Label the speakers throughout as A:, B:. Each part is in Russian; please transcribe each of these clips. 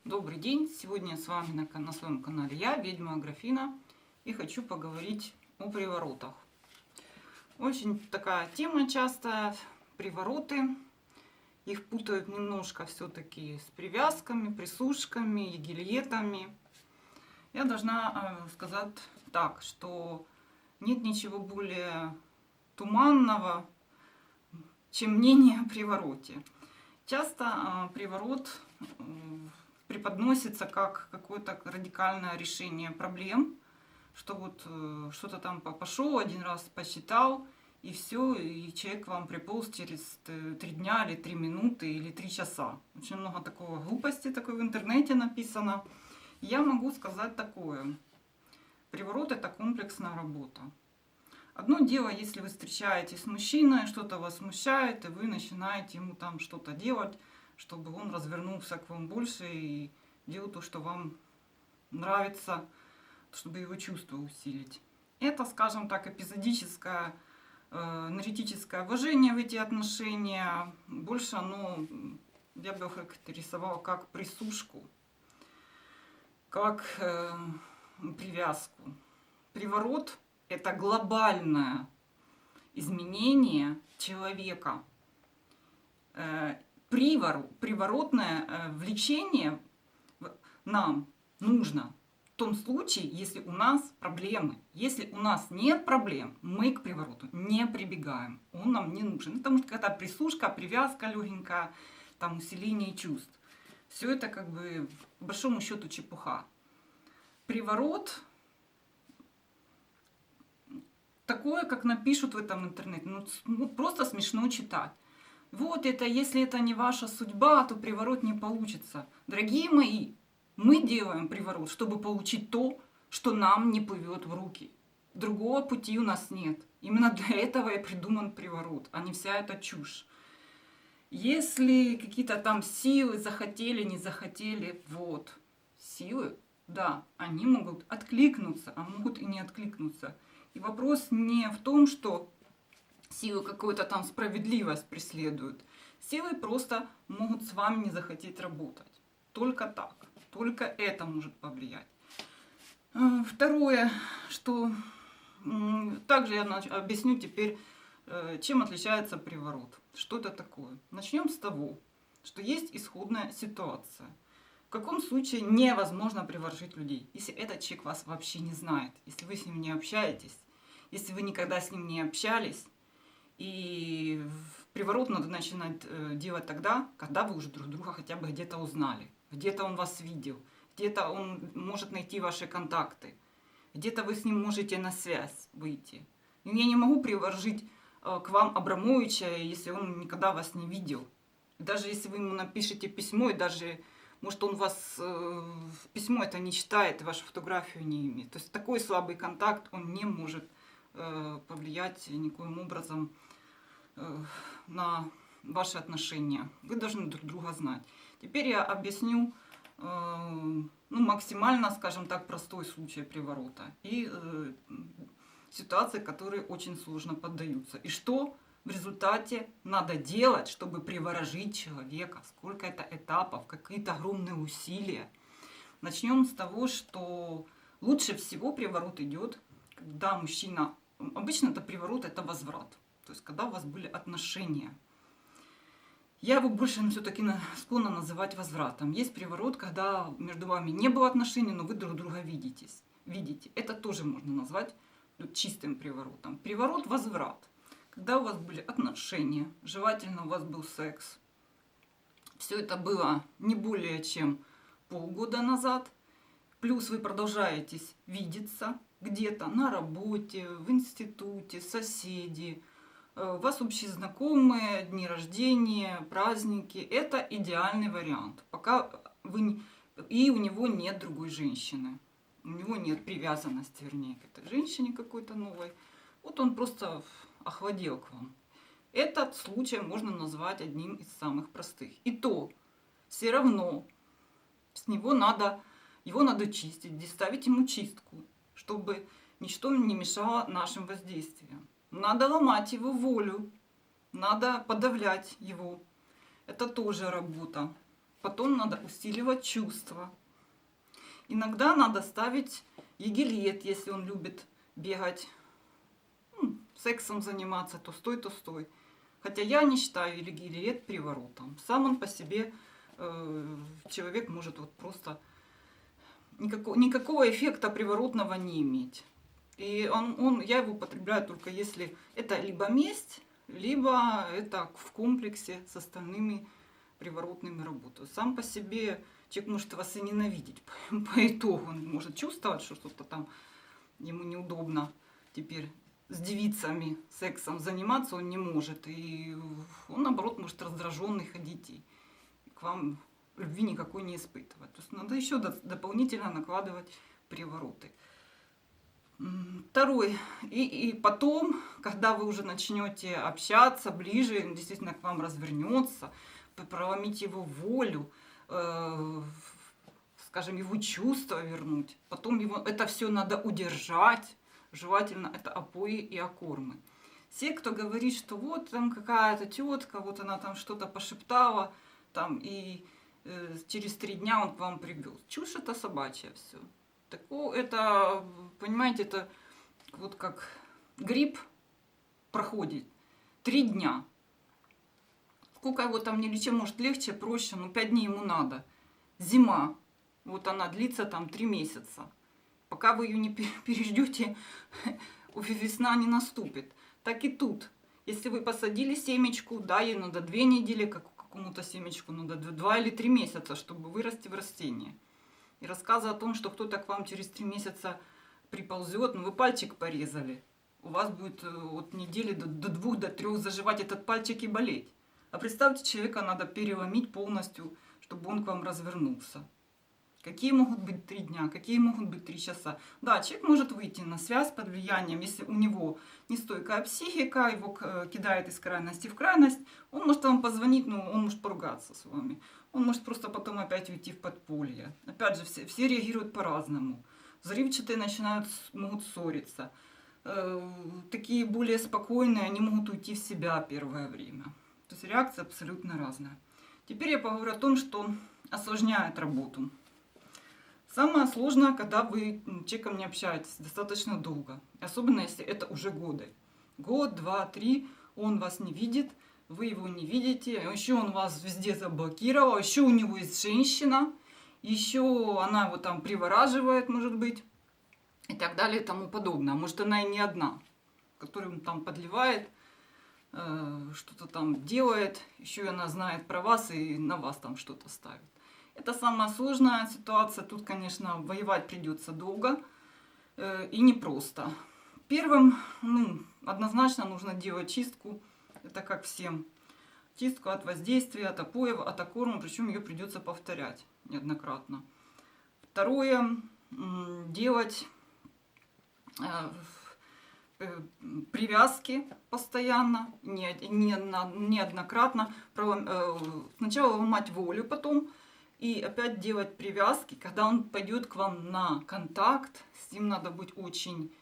A: Добрый день! Сегодня с вами на своем канале я, ведьма Аграфина, и хочу поговорить о приворотах. Очень такая тема частая, привороты. Их путают немножко все-таки с привязками, присушками, егильетами. Я должна сказать так, что нет ничего более туманного, чем мнение о привороте. Часто приворот преподносится как какое-то радикальное решение проблем, что вот что-то там пошел один раз, посчитал, и все, и человек к вам приполз через 3 дня или 3 минуты или 3 часа. Очень много такого глупости такой в интернете написано. Я могу сказать такое. Приворот – это комплексная работа. Одно дело, если вы встречаетесь с мужчиной, что-то вас смущает, и вы начинаете ему там что-то делать, чтобы он развернулся к вам больше и делал то, что вам нравится, чтобы его чувства усилить. Это, скажем так, эпизодическое, энергетическое вложение в эти отношения. Больше оно, я бы характеризовала как присушку, как привязку. Приворот – это глобальное изменение человека. Приворотное влечение нам нужно в том случае, если у нас проблемы. Если у нас нет проблем, мы к привороту не прибегаем. Он нам не нужен. Потому что когда присушка, привязка легенькая, там усиление чувств. Все это как бы по большому счету чепуха. Приворот такое, как напишут в этом интернете, ну просто смешно читать. Вот это, если это не ваша судьба, то приворот не получится. Дорогие мои, мы делаем приворот, чтобы получить то, что нам не плывет в руки. Другого пути у нас нет. Именно для этого и придуман приворот, а не вся эта чушь. Если какие-то там силы захотели, не захотели, вот, силы, да, они могут откликнуться, а могут и не откликнуться. И вопрос не в том, что силы какую-то там справедливость преследуют. Силы просто могут с вами не захотеть работать. Только так. Только это может повлиять. Второе, что также я объясню теперь, чем отличается приворот. Что это такое? Начнем с того, что есть исходная ситуация. В каком случае невозможно приворожить людей? Если этот человек вас вообще не знает, если вы с ним не общаетесь, если вы никогда с ним не общались. И приворот надо начинать делать тогда, когда вы уже друг друга хотя бы где-то узнали. Где-то он вас видел, где-то он может найти ваши контакты, где-то вы с ним можете на связь выйти. И я не могу приворожить к вам Абрамовича, если он никогда вас не видел. Даже если вы ему напишете письмо, и даже, может, он вас в письмо это не читает, и вашу фотографию не имеет. То есть такой слабый контакт, он не может повлиять никоим образом на ваши отношения. Вы должны друг друга знать. Теперь я объясню максимально, скажем так, простой случай приворота и ситуации, которые очень сложно поддаются. И что в результате надо делать, чтобы приворожить человека? Сколько это этапов, какие-то огромные усилия. Начнем с того, что лучше всего приворот идет, когда мужчина... Обычно это приворот, это возврат. То есть, когда у вас были отношения. Я его больше все-таки склонна называть возвратом. Есть приворот, когда между вами не было отношений, но вы друг друга видите. Это тоже можно назвать чистым приворотом. Приворот-возврат. Когда у вас были отношения, желательно у вас был секс. Все это было не более чем полгода назад. Плюс вы продолжаете видеться где-то на работе, в институте, соседи. У вас общие знакомые, дни рождения, праздники. Это идеальный вариант. Пока вы... И у него нет другой женщины. У него нет привязанности, вернее, к этой женщине какой-то новой. Вот он просто охладел к вам. Этот случай можно назвать одним из самых простых. И то, все равно, его надо чистить, ставить ему чистку, чтобы ничто не мешало нашим воздействиям. Надо ломать его волю, надо подавлять его. Это тоже работа. Потом надо усиливать чувства. Иногда надо ставить егелет, если он любит бегать, сексом заниматься, то стой, то стой. Хотя я не считаю егелет приворотом. Сам он по себе, человек может вот просто никакого эффекта приворотного не иметь. И я его употребляю только если это либо месть, либо это в комплексе с остальными приворотными работами. Сам по себе человек может вас и ненавидеть по итогу. Он может чувствовать, что что-то там ему неудобно теперь с девицами сексом заниматься он не может. И он, наоборот, может раздраженный ходить и к вам любви никакой не испытывать. То есть надо еще дополнительно накладывать привороты. Второй. И потом, когда вы уже начнете общаться ближе, действительно к вам развернется, проломить его волю, скажем, его чувства вернуть. Потом это все надо удержать. Желательно это опои и окормы. Все, кто говорит, что вот там какая-то тетка, вот она там что-то пошептала, там, и через 3 дня он к вам привез. Чушь это собачья все. Это, понимаете, это вот как грипп проходит 3 дня. Сколько его там не лечи, может легче, проще, но 5 дней ему надо. Зима, вот она длится там 3 месяца. Пока вы ее не переждете, весна не наступит. Так и тут. Если вы посадили семечку, да, ей надо 2 недели, какому-то семечку надо 2 или 3 месяца, чтобы вырасти в растение. И рассказы о том, что кто-то к вам через 3 месяца приползет, вы пальчик порезали. У вас будет от недели до 2, до 3 заживать этот пальчик и болеть. А представьте, человека надо переломить полностью, чтобы он к вам развернулся. Какие могут быть 3 дня, какие могут быть 3 часа. Да, человек может выйти на связь под влиянием, если у него нестойкая психика, его кидает из крайности в крайность, он может вам позвонить, но он может поругаться с вами. Он может просто потом опять уйти в подполье. Опять же, все реагируют по-разному. Взрывчатые могут ссориться. Такие более спокойные, они могут уйти в себя первое время. То есть реакция абсолютно разная. Теперь я поговорю о том, что осложняет работу. Самое сложное, когда вы с человеком не общаетесь достаточно долго. Особенно, если это уже годы. Год, 2, 3, он вас не видит, вы его не видите. Еще он вас везде заблокировал. Еще у него есть женщина. Еще она его там привораживает, может быть. И так далее и тому подобное. Может, она и не одна, которую он там подливает, что-то там делает. Еще и она знает про вас и на вас там что-то ставит. Это самая сложная ситуация. Тут, конечно, воевать придется долго и непросто. Первым, однозначно нужно делать чистку. Это как всем. Чистку от воздействия, от опоев, от окорма. Причем ее придется повторять неоднократно. Второе, делать привязки постоянно, неоднократно. Сначала ломать волю, потом. И опять делать привязки, когда он пойдет к вам на контакт, с ним надо быть очень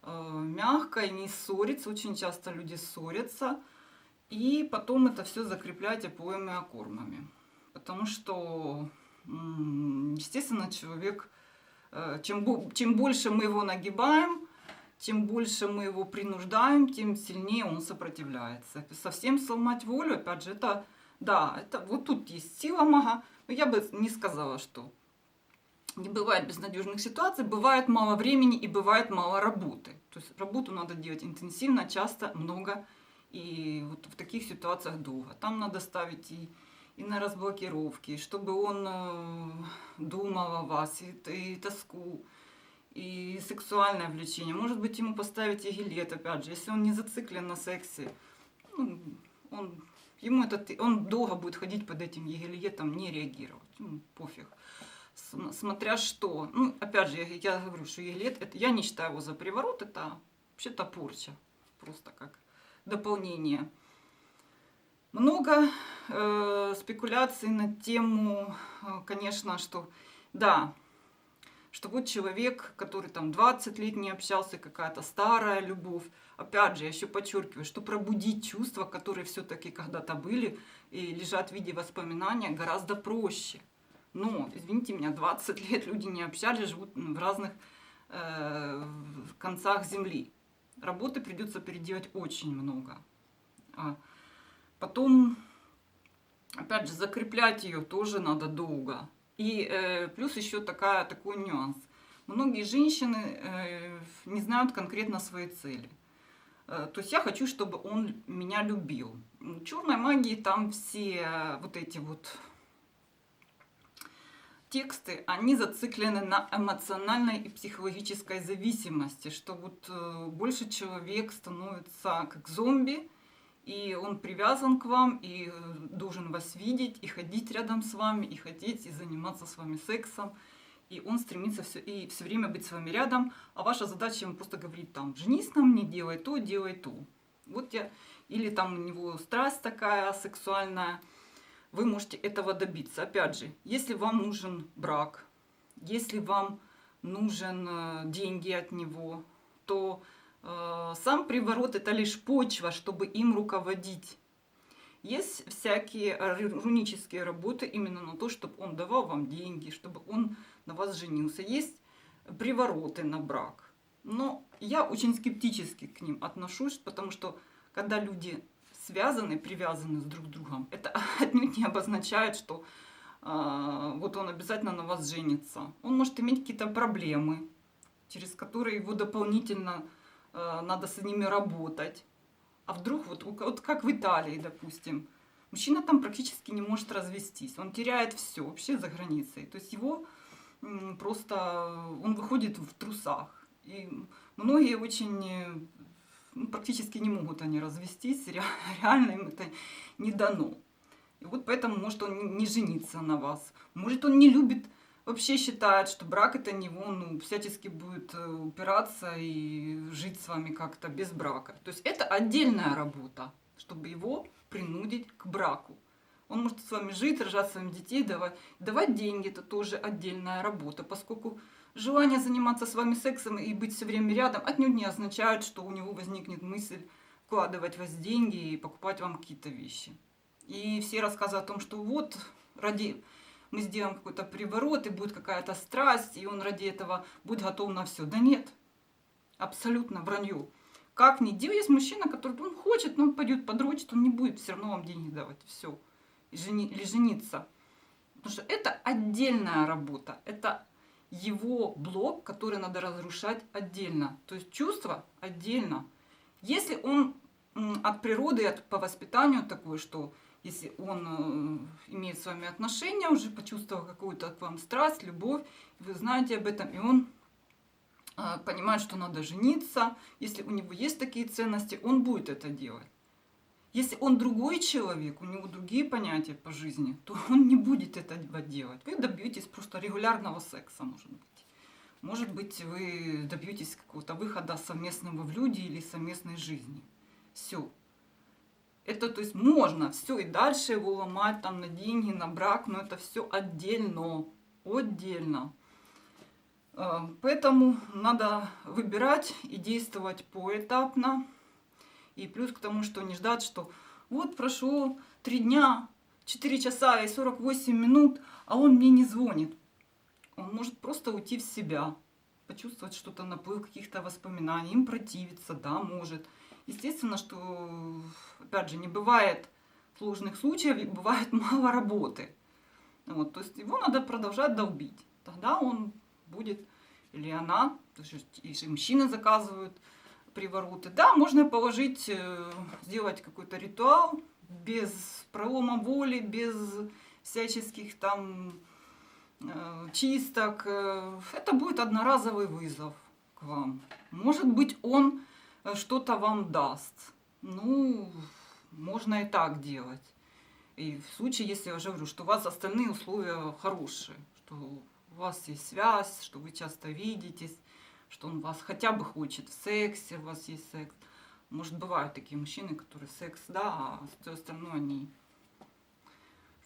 A: мягко и не ссориться. Очень часто люди ссорятся. И потом это все закреплять опоями и окормами. Потому что, естественно, человек, чем больше мы его нагибаем, чем больше мы его принуждаем, тем сильнее он сопротивляется. Совсем сломать волю, опять же, это вот тут есть сила мага. Но я бы не сказала, что не бывает безнадежных ситуаций, бывает мало времени и бывает мало работы. То есть работу надо делать интенсивно, часто, много, и вот в таких ситуациях долго. Там надо ставить и на разблокировки, чтобы он думал о вас, и тоску, и сексуальное влечение. Может быть, ему поставить егелет, опять же, если он не зациклен на сексе, он долго будет ходить под этим егелетом, не реагировать. Пофиг. Смотря что. Опять же, я говорю, что егелет, я не считаю его за приворот, это вообще-то порча. Просто как дополнение. Много спекуляций на тему, конечно, что да, что вот человек, который там 20 лет не общался, какая-то старая любовь. Опять же, я еще подчеркиваю, что пробудить чувства, которые все-таки когда-то были и лежат в виде воспоминания, гораздо проще. Но, извините меня, 20 лет люди не общались, живут в разных концах земли. Работы придется переделать очень много. Потом, опять же, закреплять ее тоже надо долго. И плюс еще такой нюанс. Многие женщины не знают конкретно своей цели. То есть я хочу, чтобы он меня любил. В черной магии там все вот эти вот тексты, они зациклены на эмоциональной и психологической зависимости, что вот больше человек становится как зомби, и он привязан к вам, и должен вас видеть, и ходить рядом с вами, и хотеть, и заниматься с вами сексом. И он стремится все время быть с вами рядом, а ваша задача ему просто говорить там: женись на мне, делай то, делай то. Вот я, или там у него страсть такая сексуальная, вы можете этого добиться. Опять же, если вам нужен брак, если вам нужен деньги от него, то сам приворот это лишь почва, чтобы им руководить. Есть всякие рунические работы именно на то, чтобы он давал вам деньги, чтобы он на вас женился. Есть привороты на брак. Но я очень скептически к ним отношусь, потому что когда люди связаны, привязаны с друг другом, это отнюдь не обозначает, что вот он обязательно на вас женится. Он может иметь какие-то проблемы, через которые его дополнительно надо с ними работать. А вдруг, вот как в Италии, допустим, мужчина там практически не может развестись. Он теряет все вообще за границей. То есть его просто, он выходит в трусах. И многие очень, практически не могут они развестись. Реально им это не дано. И вот поэтому может он не жениться на вас. Может он не любит, вообще считает, что брак это не он, всячески будет упираться и жить с вами как-то без брака. То есть это отдельная работа, чтобы его принудить к браку. Он может с вами жить, рожать с вами детей, давать деньги, это тоже отдельная работа, поскольку желание заниматься с вами сексом и быть все время рядом отнюдь не означает, что у него возникнет мысль вкладывать в вас деньги и покупать вам какие-то вещи. И все рассказы о том, что вот мы сделаем какой-то приворот, и будет какая-то страсть, и он ради этого будет готов на все. Да нет, абсолютно вранье. Как ни делай, есть мужчина, который он хочет, но он пойдет подрочит, он не будет все равно вам деньги давать. Все. Или жениться. Потому что это отдельная работа. Это его блок, который надо разрушать отдельно. То есть чувства отдельно. Если он от природы, по воспитанию такой, что если он имеет с вами отношения, уже почувствовал какую-то к вам страсть, любовь, вы знаете об этом, и он понимает, что надо жениться, если у него есть такие ценности, он будет это делать. Если он другой человек, у него другие понятия по жизни, то он не будет этого делать. Вы добьетесь просто регулярного секса, может быть. Может быть, вы добьетесь какого-то выхода совместного в люди или совместной жизни. Все. Это, то есть, можно все и дальше его ломать там на деньги, на брак, но это все отдельно. Отдельно. Поэтому надо выбирать и действовать поэтапно. И плюс к тому, что не ждать, что вот прошло 3 дня, 4 часа и 48 минут, а он мне не звонит. Он может просто уйти в себя, почувствовать что-то, наплыв каких-то воспоминаний, им противиться, да, может. Естественно, что, опять же, не бывает сложных случаев, и бывает мало работы. Вот, то есть его надо продолжать долбить. Тогда он будет, или она, то есть и мужчины заказывают привороты. Да, можно положить, сделать какой-то ритуал без пролома воли, без всяческих там чисток. Это будет одноразовый вызов к вам. Может быть, он что-то вам даст. Ну, можно и так делать. И в случае, если я уже говорю, что у вас остальные условия хорошие, что у вас есть связь, что вы часто видитесь, что он вас хотя бы хочет в сексе, у вас есть секс. Может, бывают такие мужчины, которые секс, да, а все остальное они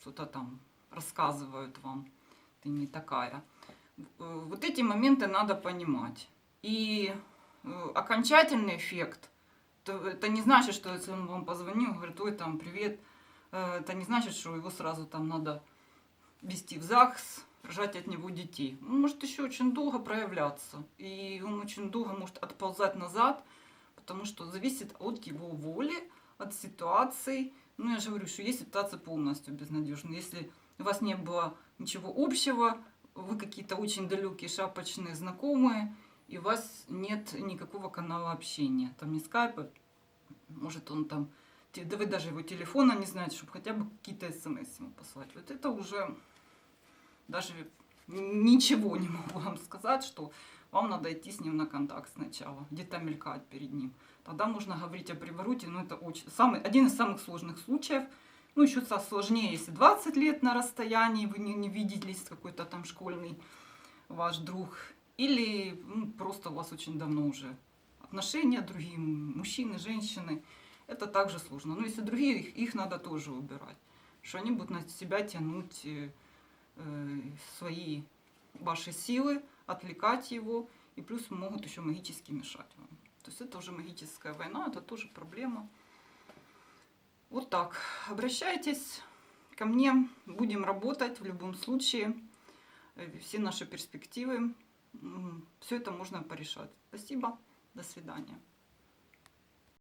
A: что-то там рассказывают вам. Ты не такая. Вот эти моменты надо понимать. И окончательный эффект, это не значит, что если он вам позвонил, говорит, ой, там, привет, это не значит, что его сразу там надо вести в ЗАГС, рожать от него детей. Он может еще очень долго проявляться, и он очень долго может отползать назад, потому что зависит от его воли, от ситуации. Ну, я же говорю, что есть ситуация полностью безнадежная. Если у вас не было ничего общего, вы какие-то очень далекие шапочные знакомые, и у вас нет никакого канала общения. Там не скайпа, может он там, да вы даже его телефона не знаете, чтобы хотя бы какие-то смс ему послать. Вот это уже даже ничего не могу вам сказать, что вам надо идти с ним на контакт сначала, где-то мелькать перед ним. Тогда можно говорить о привороте, но это один из самых сложных случаев. Ну, еще сложнее, если 20 лет на расстоянии, вы не виделись, какой-то там школьный ваш друг. Или просто у вас очень давно уже отношения, другие мужчины, женщины. Это также сложно. Но если другие, их надо тоже убирать. Что они будут на себя тянуть свои ваши силы, отвлекать его. И плюс могут еще магически мешать вам. То есть это уже магическая война, это тоже проблема. Вот так. Обращайтесь ко мне, будем работать в любом случае. Все наши перспективы, все это можно порешать. Спасибо, до свидания.